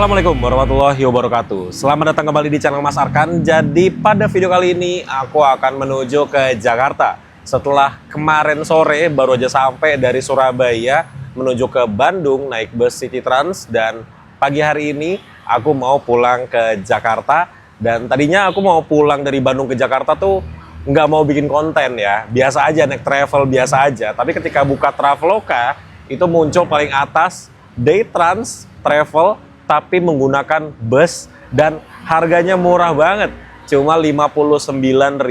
Assalamualaikum warahmatullahi wabarakatuh. Selamat datang kembali di channel Mas Arkan. Jadi pada video kali ini aku akan menuju ke Jakarta. Setelah kemarin sore baru aja sampai dari Surabaya menuju ke Bandung naik bus City Trans. Dan pagi hari ini aku mau pulang ke Jakarta. Dan tadinya aku mau pulang dari Bandung ke Jakarta tuh nggak mau bikin konten ya. Biasa aja, naik travel biasa aja. Tapi ketika buka Traveloka itu muncul paling atas Day Trans Travel tapi menggunakan bus dan harganya murah banget, cuma Rp59.000.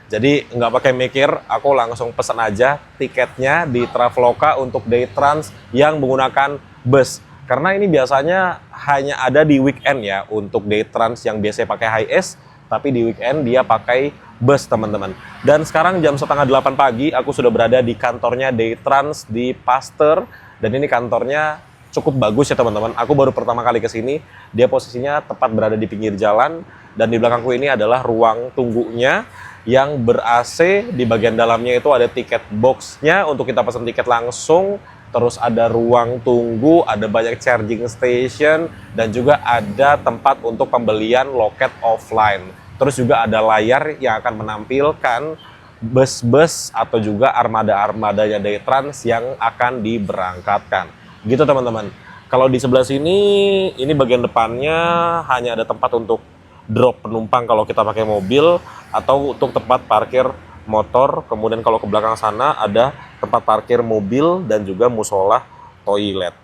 Jadi nggak pakai mikir, aku langsung pesan aja tiketnya di Traveloka untuk Day Trans yang menggunakan bus. Karena ini biasanya hanya ada di weekend ya untuk Day Trans yang biasanya pakai HiAce, tapi di weekend dia pakai bus teman-teman. Dan sekarang jam setengah 8 pagi aku sudah berada di kantornya Day Trans di Pasteur, dan ini kantornya cukup bagus ya teman-teman. Aku baru pertama kali ke sini. Dia posisinya tepat berada di pinggir jalan dan di belakangku ini adalah ruang tunggunya yang ber-AC. Di bagian dalamnya itu ada tiket boxnya untuk kita pesan tiket langsung. Terus ada ruang tunggu, ada banyak charging station dan juga ada tempat untuk pembelian loket offline. Terus juga ada layar yang akan menampilkan bus-bus atau juga armada-armadanya Day Trans yang akan diberangkatkan. Gitu teman-teman. Kalau di sebelah sini, ini bagian depannya hanya ada tempat untuk drop penumpang kalau kita pakai mobil atau untuk tempat parkir motor. Kemudian kalau ke belakang sana ada tempat parkir mobil dan juga musola toilet.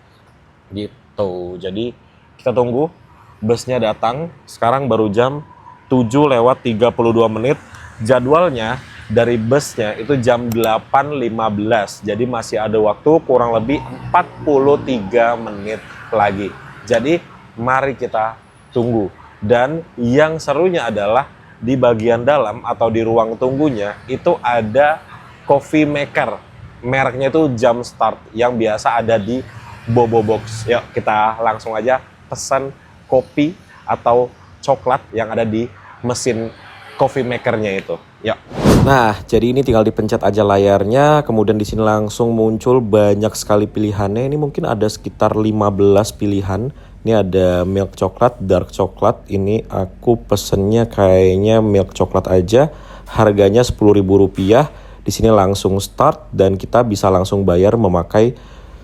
Gitu. Jadi kita tunggu busnya datang. Sekarang baru jam 7:32. Jadwalnya dari busnya itu jam 8.15, jadi masih ada waktu kurang lebih 43 menit lagi. Jadi mari kita tunggu. Dan yang serunya adalah di bagian dalam atau di ruang tunggunya itu ada coffee maker. Mereknya itu Jump Start yang biasa ada di Bobo Box. Yuk kita langsung aja pesan kopi atau coklat yang ada di mesin coffee makernya itu. Yuk. Nah, jadi ini tinggal dipencet aja layarnya, kemudian di sini langsung muncul banyak sekali pilihannya. Ini mungkin ada sekitar 15 pilihan. Ini ada milk coklat, dark coklat. Ini aku pesennya kayaknya milk coklat aja. Harganya Rp10.000. Di sini langsung start dan kita bisa langsung bayar memakai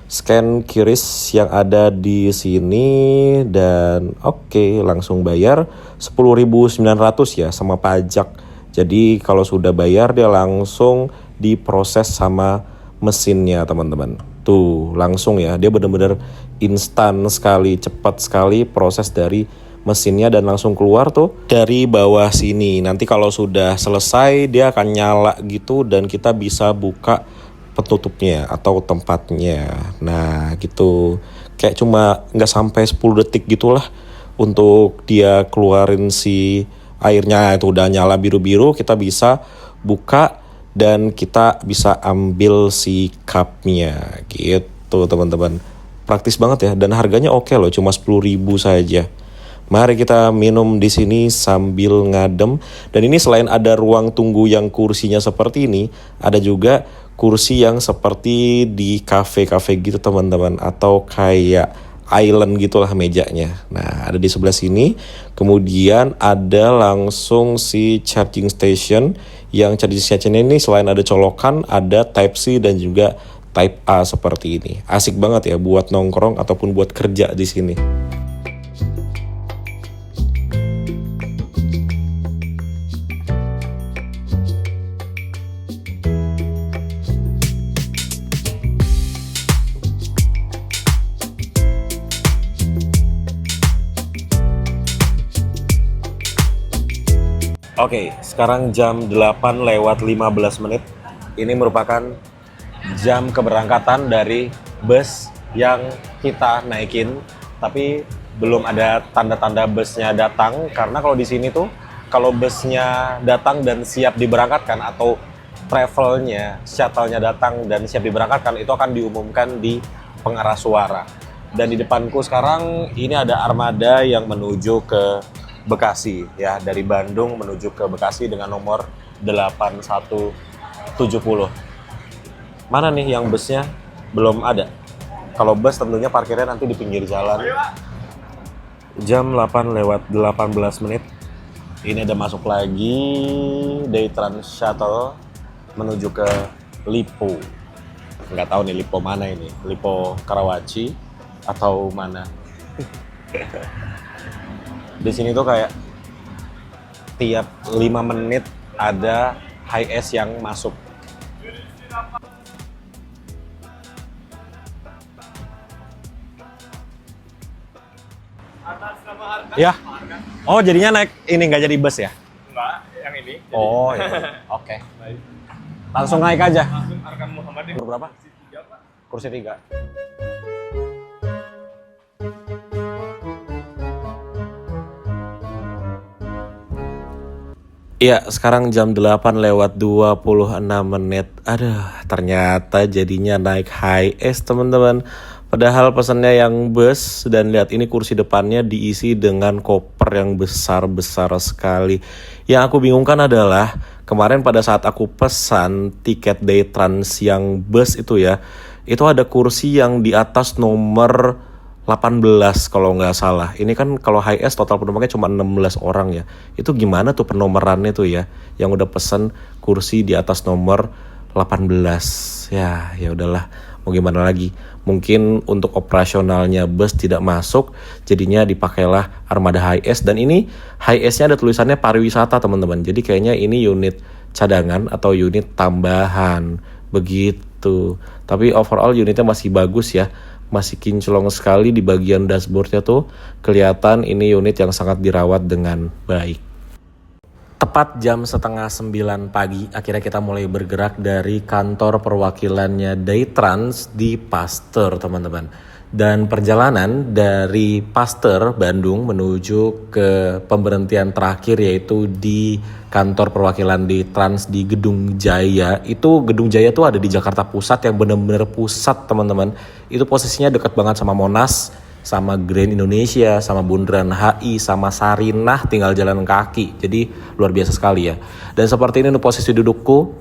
scan QRIS yang ada di sini. Dan oke, langsung bayar 10.900 ya sama pajak. Jadi kalau sudah bayar dia langsung diproses sama mesinnya teman-teman. Tuh langsung ya, dia benar-benar instan sekali, cepat sekali proses dari mesinnya dan langsung keluar tuh dari bawah sini. Nanti kalau sudah selesai dia akan nyala gitu dan kita bisa buka penutupnya atau tempatnya. Nah gitu, kayak cuma nggak sampai 10 detik gitulah untuk dia keluarin si airnya. Itu udah nyala biru-biru, kita bisa buka dan kita bisa ambil si cupnya gitu teman-teman. Praktis banget ya dan harganya oke loh, cuma 10.000 saja. Mari kita minum di sini sambil ngadem. Dan ini selain ada ruang tunggu yang kursinya seperti ini, ada juga kursi yang seperti di kafe-kafe gitu teman-teman, atau kayak island gitulah mejanya. Nah, ada di sebelah sini. Kemudian ada langsung si charging station. Yang charging station ini selain ada colokan, ada Type C dan juga Type A seperti ini. Asik banget ya buat nongkrong ataupun buat kerja di sini. Oke, sekarang jam 8:15. Ini merupakan jam keberangkatan dari bus yang kita naikin, tapi belum ada tanda-tanda busnya datang. Karena kalau di sini tuh, kalau busnya datang dan siap diberangkatkan atau travelnya, shuttle-nya datang dan siap diberangkatkan, itu akan diumumkan di pengeras suara. Dan di depanku sekarang ini ada armada yang menuju ke Bekasi ya, dari Bandung menuju ke Bekasi dengan nomor 8170. Mana nih yang busnya belum ada? Kalau bus tentunya parkirnya nanti di pinggir jalan. Jam 8 lewat 18 menit. Ini ada masuk lagi Daytrans Shuttle menuju ke Lipo. Nggak tahu nih Lipo mana ini. Lipo Karawaci atau mana. Di sini tuh kayak tiap 5 menit ada HiS yang masuk. Ya. Oh, jadinya naik ini nggak jadi bus ya? Enggak, yang ini. Oh, ya. Oke. Langsung naik aja. Langsung Arkan Muhammadin. Berapa? Kursi 3, Pak. Kursi 3. Iya, sekarang jam 8 lewat 26 menit. Aduh, ternyata jadinya naik HiS, teman-teman. Padahal pesannya yang bus, dan lihat ini kursi depannya diisi dengan koper yang besar-besar sekali. Yang aku bingungkan adalah kemarin pada saat aku pesan tiket Daytrans yang bus itu ya, itu ada kursi yang di atas nomor 18 kalau nggak salah. Ini kan kalau HiS total penumpangnya cuma 16 orang ya. Itu gimana tuh penomorannya tuh ya? Yang udah pesen kursi di atas nomor 18. Ya udahlah. Mau gimana lagi? Mungkin untuk operasionalnya bus tidak masuk, jadinya dipakailah armada HiS. Dan ini HiS-nya ada tulisannya pariwisata, teman-teman. Jadi kayaknya ini unit cadangan atau unit tambahan. Begitu. Tapi overall unitnya masih bagus ya. Masih kinclong sekali di bagian dashboardnya tuh. Kelihatan ini unit yang sangat dirawat dengan baik. Tepat jam 8:30 pagi, akhirnya kita mulai bergerak dari kantor perwakilannya Daytrans di Pasteur, teman-teman. Dan perjalanan dari Pasteur, Bandung menuju ke pemberhentian terakhir yaitu di kantor perwakilan Daytrans di Gedung Jaya. Itu Gedung Jaya tuh ada di Jakarta Pusat yang benar-benar pusat, teman-teman. Itu posisinya dekat banget sama Monas, sama Grand Indonesia, sama Bundaran HI, sama Sarinah, tinggal jalan kaki. Jadi luar biasa sekali ya. Dan seperti ini posisi dudukku.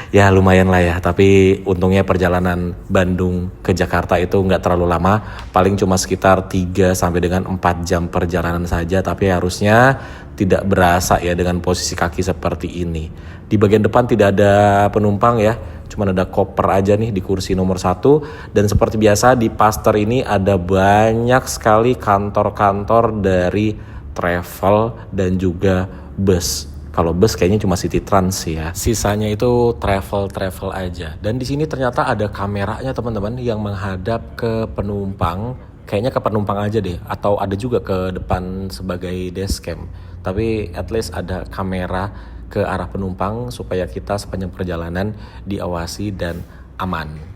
Ya lumayan lah ya, tapi untungnya perjalanan Bandung ke Jakarta itu nggak terlalu lama. Paling cuma sekitar 3 sampai dengan 4 jam perjalanan saja. Tapi harusnya tidak berasa ya dengan posisi kaki seperti ini. Di bagian depan tidak ada penumpang ya. Cuma ada koper aja nih di kursi nomor 1. Dan seperti biasa di Pasteur ini ada banyak sekali kantor-kantor dari travel dan juga bus. Kalau bus kayaknya cuma City Trans ya. Sisanya itu travel aja. Dan di sini ternyata ada kameranya, teman-teman, yang menghadap ke penumpang. Kayaknya ke penumpang aja deh, atau ada juga ke depan sebagai dashcam. Tapi at least ada kamera ke arah penumpang supaya kita sepanjang perjalanan diawasi dan aman.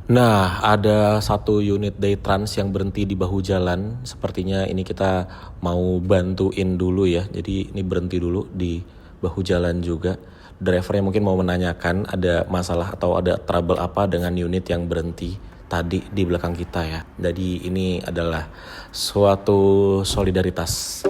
Nah, ada satu unit Daytrans yang berhenti di bahu jalan. Sepertinya ini kita mau bantuin dulu ya. Jadi ini berhenti dulu di bahu jalan juga. Drivernya mungkin mau menanyakan ada masalah atau ada trouble apa dengan unit yang berhenti tadi di belakang kita ya. Jadi ini adalah suatu solidaritas.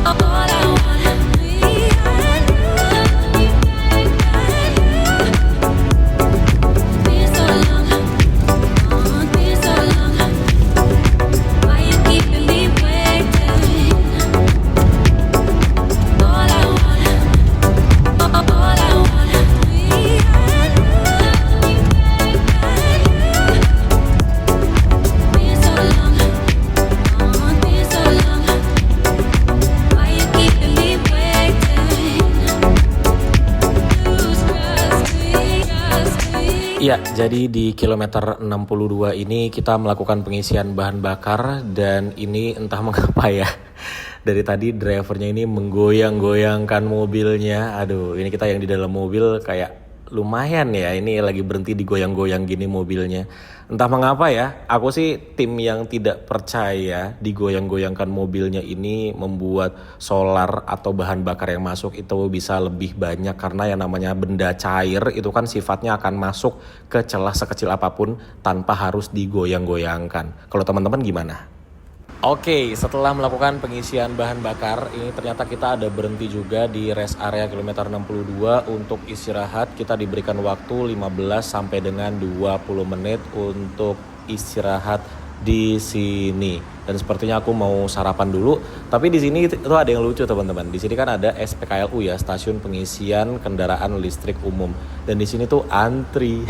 All I Iya, jadi di kilometer 62 ini kita melakukan pengisian bahan bakar dan ini entah mengapa ya. Dari tadi drivernya ini menggoyang-goyangkan mobilnya. Aduh, ini kita yang di dalam mobil kayak lumayan ya, ini lagi berhenti digoyang-goyang gini mobilnya. Entah mengapa ya, aku sih tim yang tidak percaya digoyang-goyangkan mobilnya ini membuat solar atau bahan bakar yang masuk itu bisa lebih banyak, karena yang namanya benda cair itu kan sifatnya akan masuk ke celah sekecil apapun tanpa harus digoyang-goyangkan. Kalau teman-teman gimana? Oke, setelah melakukan pengisian bahan bakar, ini ternyata kita ada berhenti juga di rest area kilometer 62 untuk istirahat. Kita diberikan waktu 15 sampai dengan 20 menit untuk istirahat di sini. Dan sepertinya aku mau sarapan dulu. Tapi di sini itu ada yang lucu, teman-teman. Di sini kan ada SPKLU ya, Stasiun Pengisian Kendaraan Listrik Umum. Dan di sini tuh antri.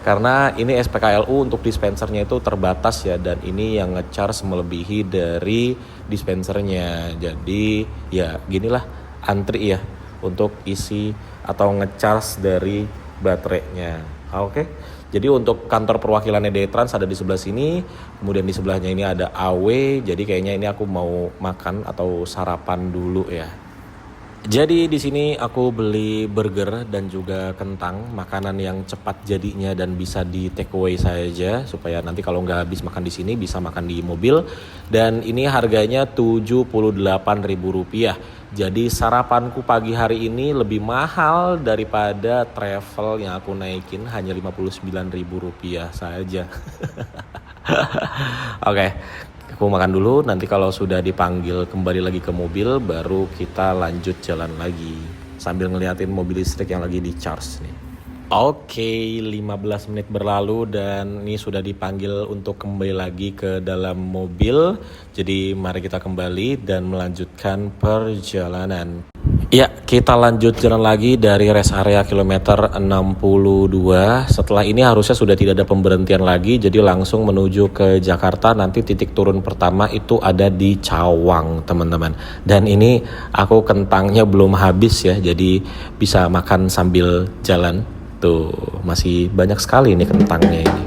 Karena ini SPKLU untuk dispensernya itu terbatas ya, dan ini yang ngecharge melebihi dari dispensernya. Jadi ya ginilah antri ya untuk isi atau ngecharge dari baterainya. Oke. Jadi untuk kantor perwakilannya Detrans ada di sebelah sini, kemudian di sebelahnya ini ada AW. Jadi kayaknya ini aku mau makan atau sarapan dulu ya. Jadi di sini aku beli burger dan juga kentang, makanan yang cepat jadinya dan bisa di take away saja supaya nanti kalau nggak habis makan di sini bisa makan di mobil. Dan ini harganya Rp78.000. Jadi sarapanku pagi hari ini lebih mahal daripada travel yang aku naikin, hanya Rp59.000 saja. Oke. Aku makan dulu, nanti kalau sudah dipanggil kembali lagi ke mobil baru kita lanjut jalan lagi sambil ngeliatin mobil listrik yang lagi di charge nih. Oke, 15 menit berlalu dan ini sudah dipanggil untuk kembali lagi ke dalam mobil. Jadi mari kita kembali dan melanjutkan perjalanan. Ya, kita lanjut jalan lagi dari rest area kilometer 62. Setelah ini harusnya sudah tidak ada pemberhentian lagi, jadi langsung menuju ke Jakarta. Nanti titik turun pertama itu ada di Cawang, teman-teman. Dan ini aku kentangnya belum habis ya, jadi bisa makan sambil jalan. Tuh, masih banyak sekali nih kentangnya ini.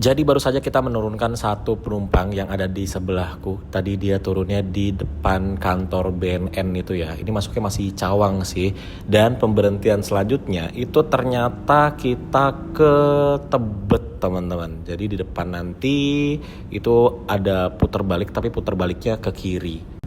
Jadi baru saja kita menurunkan satu penumpang yang ada di sebelahku. Tadi dia turunnya di depan kantor BNN itu ya. Ini masuknya masih Cawang sih. Dan pemberhentian selanjutnya itu ternyata kita ke Tebet, teman-teman. Jadi di depan nanti itu ada putar balik, tapi putar baliknya ke kiri.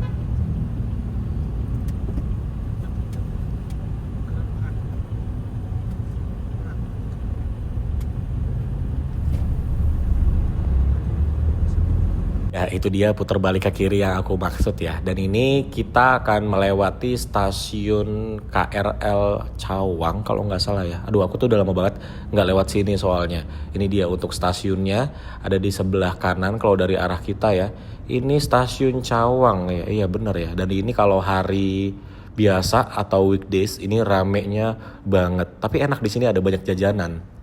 Ya, itu dia putar balik ke kiri yang aku maksud ya. Dan ini kita akan melewati stasiun KRL Cawang kalau nggak salah ya. Aduh, aku tuh udah lama banget nggak lewat sini soalnya. Ini dia untuk stasiunnya, ada di sebelah kanan kalau dari arah kita ya. Ini stasiun Cawang ya. Iya bener ya. Dan ini kalau hari biasa atau weekdays ini ramenya banget. Tapi enak, di sini ada banyak jajanan.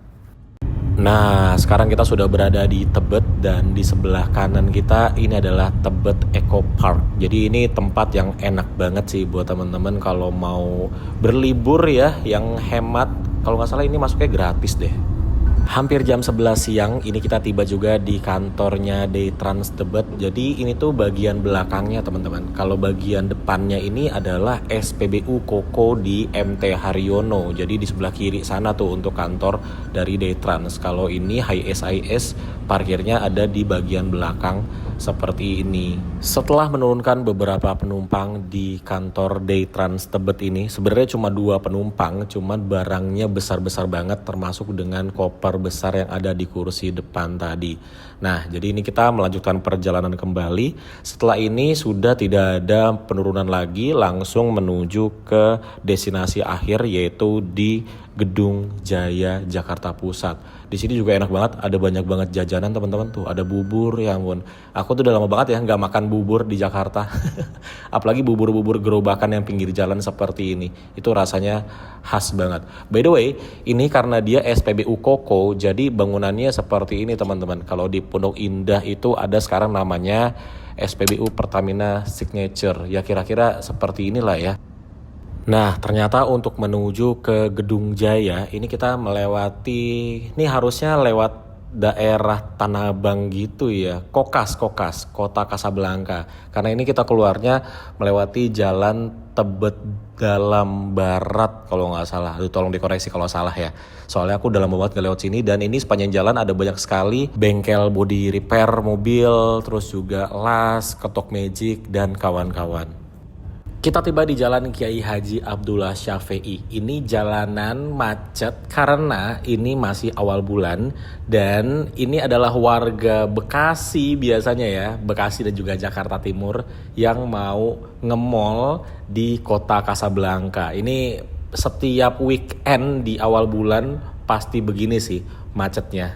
Nah, sekarang kita sudah berada di Tebet dan di sebelah kanan kita ini adalah Tebet Eco Park. Jadi ini tempat yang enak banget sih buat teman-teman kalau mau berlibur ya, yang hemat. Kalau nggak salah ini masuknya gratis deh. Hampir jam 11 siang, ini kita tiba juga di kantornya Daytrans Tebet. Jadi ini tuh bagian belakangnya teman-teman. Kalau bagian depannya ini adalah SPBU Koko di MT Haryono. Jadi di sebelah kiri sana tuh untuk kantor dari Daytrans. Kalau ini HIS parkirnya ada di bagian belakang seperti ini. Setelah menurunkan beberapa penumpang di kantor Daytrans Tebet ini, sebenarnya cuma 2 penumpang, cuman barangnya besar-besar banget termasuk dengan koper besar yang ada di kursi depan tadi. Nah, jadi ini kita melanjutkan perjalanan kembali. Setelah ini sudah tidak ada penurunan lagi, langsung menuju ke destinasi akhir yaitu di Gedung Jaya Jakarta Pusat. Di sini juga enak banget, ada banyak banget jajanan teman-teman tuh, ada bubur ya ampun. Aku tuh udah lama banget ya nggak makan bubur di Jakarta. Apalagi bubur-bubur gerobakan yang pinggir jalan seperti ini. Itu rasanya khas banget. By the way, ini karena dia SPBU Koko, jadi bangunannya seperti ini teman-teman. Kalau di Pondok Indah itu ada sekarang namanya SPBU Pertamina Signature. Ya kira-kira seperti inilah ya. Nah, ternyata untuk menuju ke Gedung Jaya, ini kita melewati, ini harusnya lewat daerah Tanah Abang gitu ya, Kokas, Kota Kasablanka. Karena ini kita keluarnya melewati jalan Tebet Dalam Barat kalau nggak salah. Aduh, tolong dikoreksi kalau salah ya. Soalnya aku udah lama banget gak lewat sini, dan ini sepanjang jalan ada banyak sekali bengkel body repair mobil, terus juga las, ketok magic, dan kawan-kawan. Kita tiba di Jalan Kiai Haji Abdullah Syafi'i. Ini jalanan macet karena ini masih awal bulan dan ini adalah warga Bekasi biasanya ya, Bekasi dan juga Jakarta Timur yang mau nge-mall di Kota Kasablanka. Ini setiap weekend di awal bulan pasti begini sih macetnya.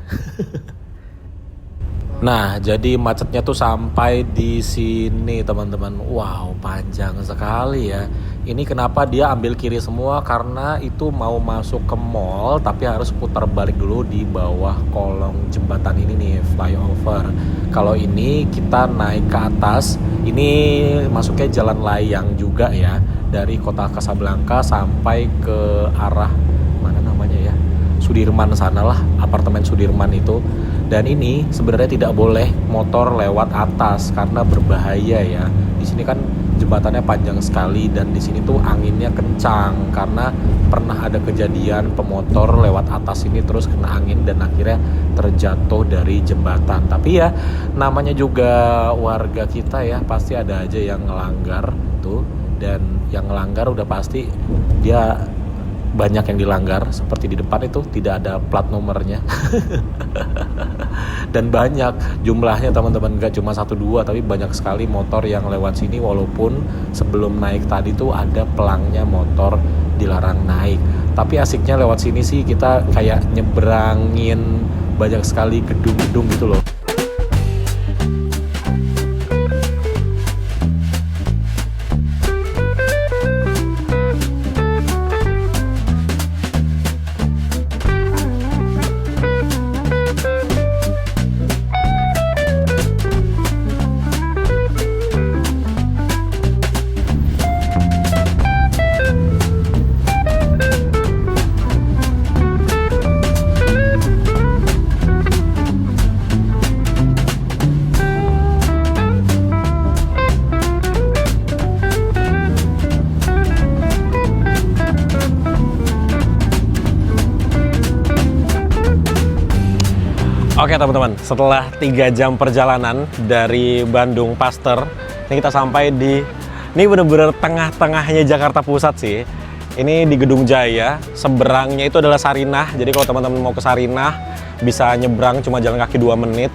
Nah, jadi macetnya tuh sampai di sini teman-teman. Wow, panjang sekali ya. Ini kenapa dia ambil kiri semua, karena itu mau masuk ke mall tapi harus putar balik dulu di bawah kolong jembatan ini nih, flyover. Kalau ini kita naik ke atas, ini masuknya jalan layang juga ya, dari Kota Kasablanka sampai ke arah mana namanya ya, Sudirman sanalah, apartemen Sudirman itu. Dan ini sebenarnya tidak boleh motor lewat atas karena berbahaya ya. Di sini kan jembatannya panjang sekali dan di sini tuh anginnya kencang karena pernah ada kejadian pemotor lewat atas ini terus kena angin dan akhirnya terjatuh dari jembatan. Tapi ya namanya juga warga kita ya, pasti ada aja yang ngelanggar tuh, dan yang ngelanggar udah pasti dia banyak yang dilanggar. Seperti di depan itu tidak ada plat nomornya. Dan banyak jumlahnya teman-teman, gak cuma 1-2 tapi banyak sekali motor yang lewat sini, walaupun sebelum naik tadi tuh ada pelangnya motor dilarang naik. Tapi asiknya lewat sini sih kita kayak nyebrangin banyak sekali gedung-gedung gitu loh. Oke teman-teman, setelah 3 jam perjalanan dari Bandung Paster, ini kita sampai di, ini bener-bener tengah-tengahnya Jakarta Pusat sih. Ini di Gedung Jaya, seberangnya itu adalah Sarinah. Jadi kalau teman-teman mau ke Sarinah, bisa nyebrang cuma jalan kaki 2 menit.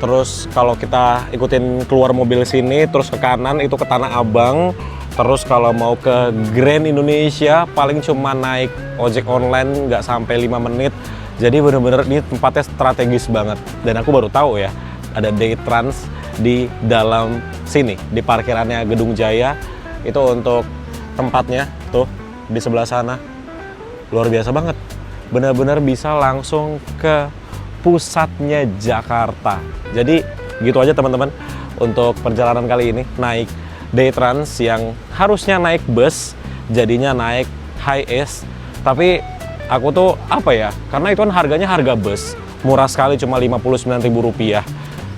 Terus kalau kita ikutin keluar mobil sini, terus ke kanan itu ke Tanah Abang. Terus kalau mau ke Grand Indonesia, paling cuma naik ojek online nggak sampai 5 menit. Jadi bener-bener ini tempatnya strategis banget. Dan aku baru tahu ya, ada Daytrans di dalam sini, di parkirannya Gedung Jaya. Itu untuk tempatnya, tuh di sebelah sana. Luar biasa banget. Bener-bener bisa langsung ke pusatnya Jakarta. Jadi gitu aja teman-teman untuk perjalanan kali ini. Naik Daytrans yang harusnya naik bus, jadinya naik HIS. Tapi aku tuh apa ya, karena itu kan harganya harga bus, murah sekali cuma Rp59.000.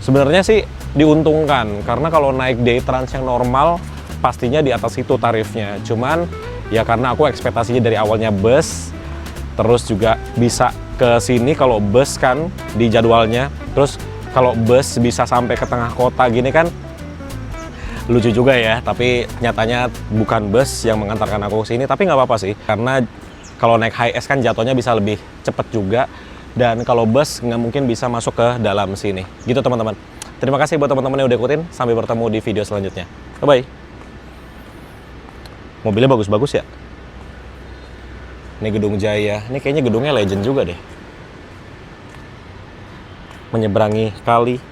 Sebenarnya sih diuntungkan, karena kalau naik day trans yang normal pastinya di atas itu tarifnya. Cuman ya karena aku ekspektasinya dari awalnya bus, terus juga bisa ke sini kalau bus kan di jadwalnya. Terus kalau bus bisa sampai ke tengah kota gini kan lucu juga ya, tapi nyatanya bukan bus yang mengantarkan aku ke sini. Tapi nggak apa-apa sih, karena kalau naik HiS kan jatuhnya bisa lebih cepet juga, dan kalau bus nggak mungkin bisa masuk ke dalam sini. Gitu teman-teman. Terima kasih buat teman-teman yang udah ikutin. Sampai bertemu di video selanjutnya. Bye-bye. Mobilnya bagus-bagus ya. Ini Gedung Jaya. Ini kayaknya gedungnya legend juga deh. Menyeberangi kali.